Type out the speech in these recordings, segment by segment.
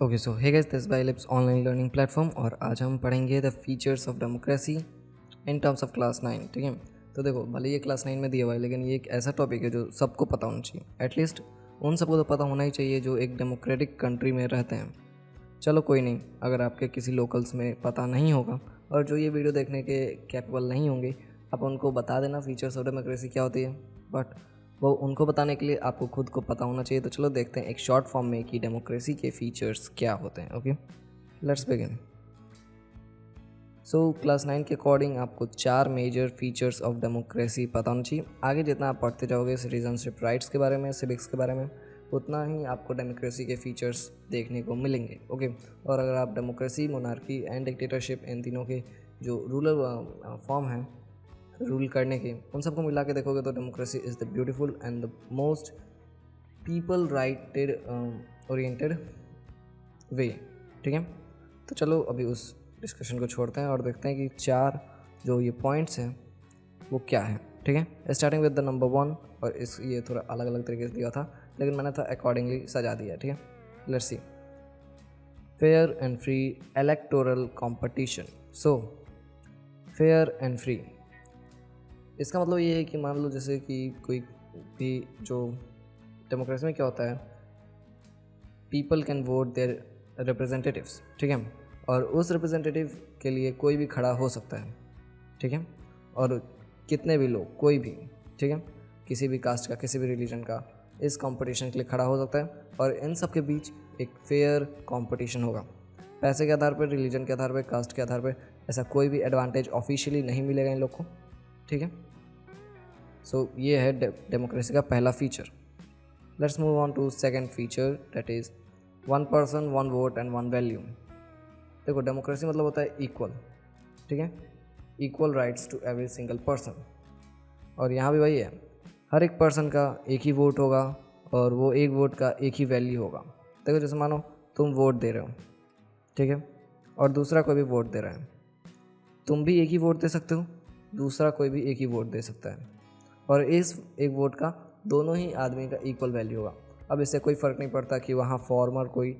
Okay so hey guys, this by lips online learning platform और आज हम पढ़ेंगे the features of democracy in terms of class 9। ठीक है, तो देखो भले ये क्लास 9 में दिया हुआ है, लेकिन ये एक ऐसा टॉपिक है जो सबको पता होना चाहिए। एटलीस्ट उन सबको तो पता होना ही चाहिए जो एक डेमोक्रेटिक कंट्री में रहते हैं। चलो कोई नहीं, अगर आपके किसी लोकल्स में पता नहीं होगा और जो ये वीडियो देखने के कैपेबल नहीं होंगे, आप उनको बता देना फीचर्स ऑफ डेमोक्रेसी क्या होती है। बट वो उनको बताने के लिए आपको खुद को पता होना चाहिए। तो चलो देखते हैं एक शॉर्ट फॉर्म में कि डेमोक्रेसी के फीचर्स क्या होते हैं। Okay, let's begin. So class 9 के अकॉर्डिंग आपको 4 मेजर फीचर्स ऑफ डेमोक्रेसी पता होना चाहिए। आगे जितना आप पढ़ते जाओगे सिटीजनशिप राइट्स के बारे में, सिविक्स के बारे में, उतना ही आपको डेमोक्रेसी के फीचर्स देखने को मिलेंगे। ओके, और अगर आप डेमोक्रेसी, मोनार्की एंड डिक्टेटरशिप, इन तीनों के जो रूलर फॉर्म हैं रूल करने के, उन सबको मिला के देखोगे तो democracy is the beautiful and the most people righted oriented way. ठीक है, तो चलो अभी उस डिस्कशन को छोड़ते हैं और देखते हैं कि 4 जो ये पॉइंट्स हैं वो क्या है। ठीक है, स्टार्टिंग विद द नंबर 1। और इस ये थोड़ा अलग अलग तरीके से दिया था, लेकिन मैंने था अकॉर्डिंगली सजा दिया। ठीक है, let's see. Fair and free electoral competition. So fair and free, इसका मतलब ये है कि मान लो जैसे कि कोई भी जो डेमोक्रेसी में क्या होता है, people can vote their representatives. ठीक है, और उस रिप्रेजेंटेटिव के लिए कोई भी खड़ा हो सकता है। ठीक है, और कितने भी लोग, कोई भी, ठीक है, किसी भी कास्ट का, किसी भी रिलीजन का, इस कंपटीशन के लिए खड़ा हो सकता है। और इन सब के बीच एक फेयर कंपटीशन होगा। पैसे के आधार पर, रिलीजन के आधार पर, कास्ट के आधार पर ऐसा कोई भी एडवांटेज ऑफिशियली नहीं मिलेगा इन लोग को। ठीक है, सो ये है डेमोक्रेसी का पहला फीचर। Let's move on to second feature, that is 1 person 1 vote and 1 value. देखो डेमोक्रेसी मतलब होता है इक्वल। ठीक है, equal rights to every single person. और यहाँ भी वही है, हर एक पर्सन का एक ही वोट होगा और वो एक वोट का एक ही वैल्यू होगा। देखो जैसे मानो तुम वोट दे रहे हो, ठीक है, और दूसरा कोई भी वोट दे रहा है, तुम भी एक ही वोट दे सकते हो, दूसरा कोई भी एक ही वोट दे सकता है, और इस एक वोट का दोनों ही आदमी का इक्वल वैल्यू होगा। अब इससे कोई फ़र्क नहीं पड़ता कि वहाँ फॉर्मर कोई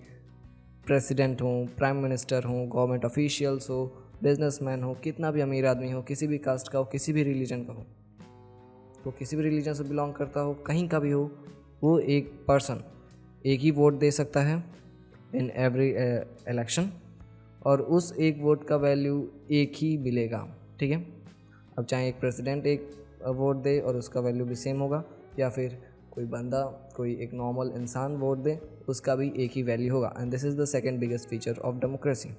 प्रेसिडेंट हो, प्राइम मिनिस्टर हो, गवर्नमेंट ऑफिशियल्स हो, बिजनेसमैन हो, कितना भी अमीर आदमी हो, किसी भी कास्ट का हो, किसी भी रिलीजन का हो, वो किसी भी रिलीजन से बिलोंग करता हो, कहीं का भी हो, वो एक पर्सन एक ही वोट दे सकता है इन एवरी इलेक्शन, और उस एक वोट का वैल्यू एक ही मिलेगा। ठीक है, अब चाहे एक प्रेसिडेंट एक वोट दे और उसका वैल्यू भी सेम होगा, या फिर कोई बंदा, कोई एक नॉर्मल इंसान वोट दे, उसका भी एक ही वैल्यू होगा। And this is the second biggest feature of democracy.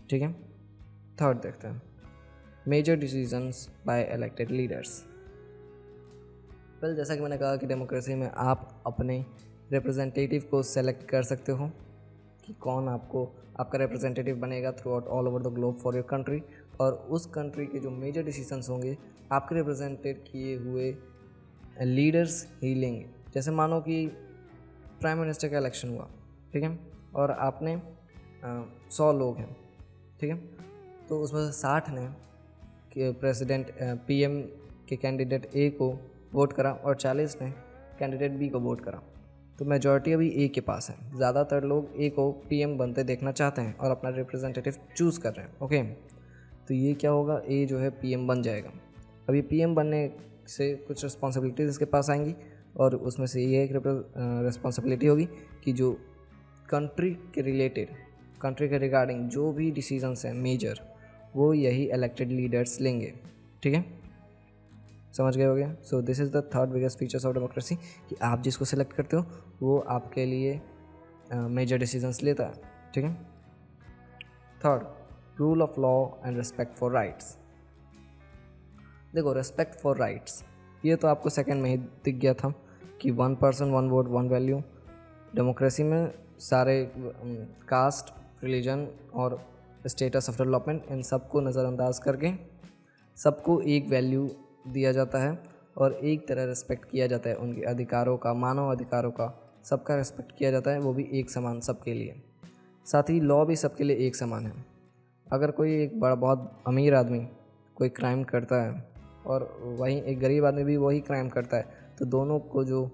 ठीक है, थर्ड देखते हैं, major decisions by elected leaders. Well, जैसा कि मैंने कहा कि डेमोक्रेसी में आप अपने रिप्रेजेंटेटिव को सेलेक्ट कर सकते हो कि कौन आपका रिप्रेजेंटेटिव बनेगा through out all over the globe for your country, और उस कंट्री के जो मेजर डिसीजंस होंगे आपके रिप्रेजेंटेड किए हुए लीडर्स ही लेंगे। जैसे मानो कि प्राइम मिनिस्टर का इलेक्शन हुआ, ठीक है, और आपने 100 लोग हैं, ठीक है, तो उसमें से 60 ने प्रेसिडेंट पीएम के कैंडिडेट ए को वोट करा और 40 ने कैंडिडेट बी को वोट करा। तो मेजॉरिटी अभी ए के पास है, ज़्यादातर लोग ए को पीएम बनते देखना चाहते हैं और अपना रिप्रेजेंटेटिव चूज़ कर रहे हैं। ओके, तो ये क्या होगा, ए जो है पीएम बन जाएगा। अभी पीएम बनने से कुछ रिस्पॉन्सिबिलिटीज़ इसके पास आएंगी, और उसमें से ये एक रिस्पॉन्सिबिलिटी होगी कि जो कंट्री के रिलेटेड, कंट्री के रिगार्डिंग जो भी डिसीजंस हैं मेजर, वो यही इलेक्टेड लीडर्स लेंगे। ठीक है, समझ गए हो गया। So this is the third biggest features of democracy, कि आप जिसको सेलेक्ट करते हो वो आपके लिए मेजर डिसीजंस लेता है। ठीक है, third, rule of law and respect for rights. देखो रेस्पेक्ट फॉर राइट्स, ये तो आपको सेकंड में ही दिख गया था कि 1 पर्सन 1 वोट 1 वैल्यू। डेमोक्रेसी में सारे कास्ट, रिलीजन और स्टेटस ऑफ डेवलपमेंट, इन सबको नज़रअंदाज करके सबको एक वैल्यू दिया जाता है और एक तरह रिस्पेक्ट किया जाता है। उनके अधिकारों का, मानव अधिकारों का, सबका रिस्पेक्ट किया जाता है, वो भी एक समान सबके लिए। साथ ही लॉ भी सबके लिए एक समान है। अगर कोई एक बड़ा बहुत अमीर आदमी कोई क्राइम करता है और वहीं एक गरीब आदमी भी वही क्राइम करता है, तो दोनों को जो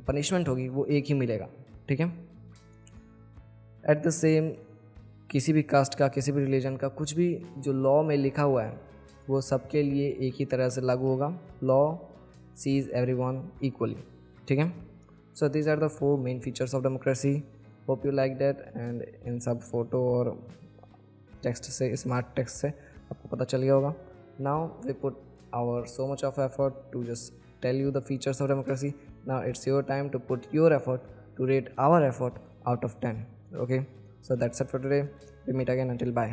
पनिशमेंट होगी वो एक ही मिलेगा। ठीक है, एट द सेम किसी भी कास्ट का, किसी भी रिलीजन का, कुछ भी जो लॉ में लिखा हुआ है वो सबके लिए एक ही तरह से लागू होगा. Law sees everyone equally. ठीक है. So these are the 4 main features of democracy. Hope you like that. And इन सब फोटो और टेक्स्ट से, स्मार्ट टेक्स्ट से आपको पता चल गया होगा. Now we put our so much of effort to just tell you the features of democracy. Now it's your time to put your effort to rate our effort out of 10. Okay, so that's it for today. We meet again. Until bye.